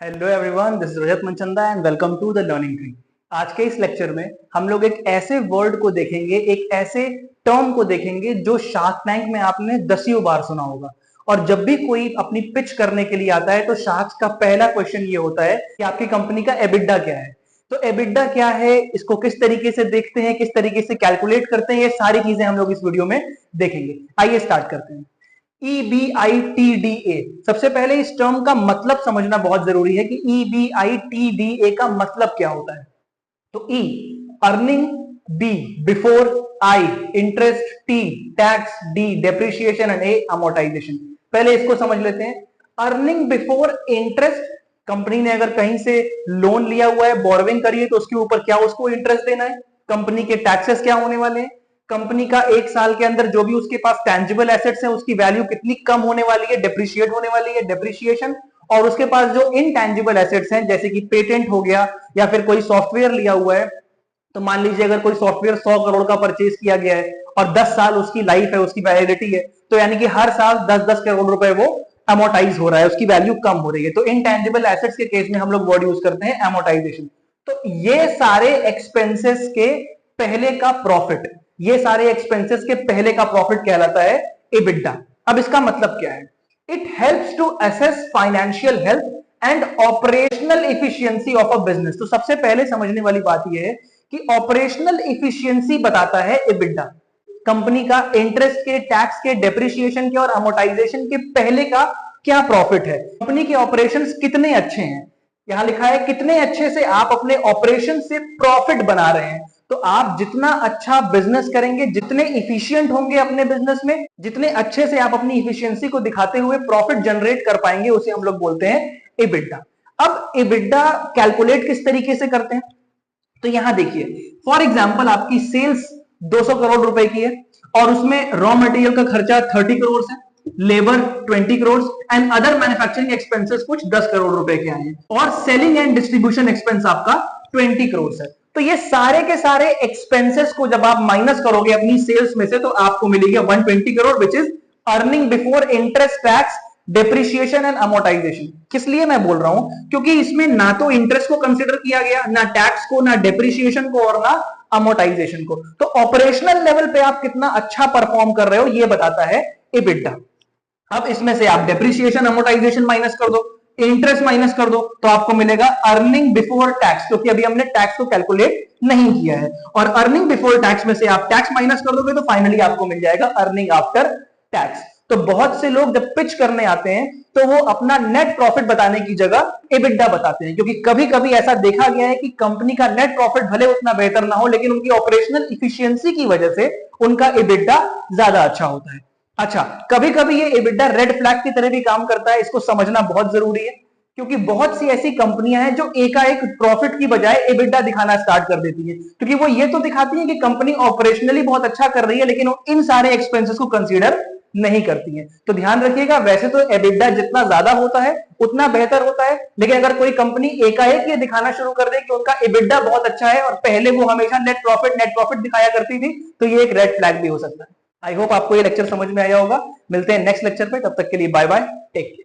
Hello everyone, this is Rajat Manchanda and welcome to the learning tree. आज के इस lecture में हम लोग एक ऐसे वर्ड को देखेंगे, एक ऐसे टर्म को देखेंगे जो शार्क टैंक में आपने दसियों बार सुना होगा। और जब भी कोई अपनी पिच करने के लिए आता है तो शार्क का पहला क्वेश्चन ये होता है कि आपकी कंपनी का एबिडा क्या है। तो एबिडा क्या है, इसको किस तरीके से देखते हैं, किस तरीके से कैलकुलेट करते हैं, ये सारी चीजें हम लोग इस वीडियो में देखेंगे। आइए स्टार्ट करते हैं। EBITDA, सबसे पहले इस टर्म का मतलब समझना बहुत जरूरी है कि EBITDA का मतलब क्या होता है। तो E earning, B before, I interest, T tax, D depreciation and A amortisation. पहले इसको समझ लेते हैं। अर्निंग बिफोर इंटरेस्ट, कंपनी ने अगर कहीं से लोन लिया हुआ है, बोरोविंग करी है, तो उसके ऊपर क्या उसको इंटरेस्ट देना है। कंपनी के टैक्सेस क्या होने वाले हैं। कंपनी का एक साल के अंदर जो भी उसके पास टेंजिबल एसेट्स हैं उसकी वैल्यू कितनी कम होने वाली है, डेप्रिशिएट होने वाली है, डेप्रिसिएशन। और उसके पास जो इनटेंजिबल एसेट्स हैं जैसे कि पेटेंट हो गया या फिर कोई सॉफ्टवेयर लिया हुआ है, तो मान लीजिए अगर कोई सॉफ्टवेयर 100 करोड़ का परचेज किया गया है और 10 साल उसकी लाइफ है, उसकी वैलिडिटी है, तो यानी कि हर साल 10-10 करोड़ रुपए वो अमोर्टाइज हो रहा है, उसकी वैल्यू कम हो रही है। तो इनटेंजिबल एसेट्स के केस में हम लोग वर्ड यूज करते हैं अमोर्टाइजेशन। तो ये सारे एक्सपेंसेस के पहले का प्रॉफिट, ये सारे एक्सपेंसेस के पहले का प्रॉफिट कहलाता है EBITDA। अब इसका मतलब क्या है। It helps to assess financial health and operational efficiency of a business. तो सबसे पहले समझने वाली बात यह है कि ऑपरेशनल इफिशियंसी बताता है EBITDA। कंपनी का इंटरेस्ट के, टैक्स के, डेप्रिसिएशन के और अमोर्टाइजेशन के पहले का क्या प्रॉफिट है, कंपनी के ऑपरेशंस कितने अच्छे हैं। यहां लिखा है कितने अच्छे से आप अपने ऑपरेशन से प्रॉफिट बना रहे हैं। तो आप जितना अच्छा बिजनेस करेंगे, जितने इफिशिएंट होंगे अपने बिजनेस में, जितने अच्छे से आप अपनी इफिशियंसी को दिखाते हुए प्रॉफिट जनरेट कर पाएंगे, उसे हम लोग बोलते हैं EBITDA। अब EBITDA कैलकुलेट किस तरीके से करते हैं, तो यहां देखिए फॉर एग्जांपल आपकी सेल्स 200 करोड़ रुपए की है और उसमें रॉ मटेरियल का खर्चा 30 करोड़ है, labour 20 crore and other manufacturing expenses कुछ 10 करोड़ रुपए के आए हैं और सेलिंग एंड डिस्ट्रीब्यूशन एक्सपेंस आपका 20 करोड़ है। तो ये सारे के सारे एक्सपेंसेस को जब आप माइनस करोगे अपनी सेल्स में से तो आपको मिलेगी 120 crore which is earning before interest, tax, depreciation and amortisation. किस लिए मैं बोल रहा हूं, क्योंकि इसमें ना तो इंटरेस्ट को कंसीडर किया गया, ना टैक्स को, ना डेप्रिसिएशन को और ना अमोर्टाइजेशन को। तो ऑपरेशनल लेवल पे आप कितना अच्छा परफॉर्म कर रहे हो ये बताता है EBITDA। अब इसमें से आप डेप्रिसिएशन, अमोर्टाइजेशन माइनस कर दो, इंटरेस्ट माइनस कर दो, तो आपको मिलेगा अर्निंग बिफोर टैक्स, क्योंकि अभी हमने टैक्स को कैलकुलेट नहीं किया है। और अर्निंग बिफोर टैक्स में से आप टैक्स माइनस कर दोगे तो फाइनली आपको मिल जाएगा अर्निंग आफ्टर टैक्स। तो बहुत से लोग जब पिच करने आते हैं तो वो अपना नेट प्रॉफिट बताने की जगह EBITDA बताते हैं, क्योंकि कभी कभी ऐसा देखा गया है कि कंपनी का नेट प्रॉफिट भले उतना बेहतर ना हो लेकिन उनकी ऑपरेशनल इफिशियंसी की वजह से उनका EBITDA ज्यादा अच्छा होता है। अच्छा, कभी कभी ये EBITDA रेड फ्लैग की तरह भी काम करता है, इसको समझना बहुत जरूरी है, क्योंकि बहुत सी ऐसी कंपनियां हैं जो एकाएक प्रॉफिट की बजाय EBITDA दिखाना स्टार्ट कर देती है, क्योंकि वो ये तो दिखाती है कि कंपनी ऑपरेशनली बहुत अच्छा कर रही है लेकिन इन सारे एक्सपेंसेस को कंसीडर नहीं करती है। तो ध्यान रखिएगा, वैसे तो EBITDA जितना ज्यादा होता है उतना बेहतर होता है, लेकिन अगर कोई कंपनी एकाएक ये दिखाना शुरू कर दे कि उनका EBITDA बहुत अच्छा है और पहले वो हमेशा नेट प्रॉफिट दिखाया करती थी, तो ये एक रेड फ्लैग भी हो सकता है। आई होप आपको ये लेक्चर समझ में आया होगा। मिलते हैं नेक्स्ट लेक्चर पे, तब तक के लिए बाय बाय, टेक केयर।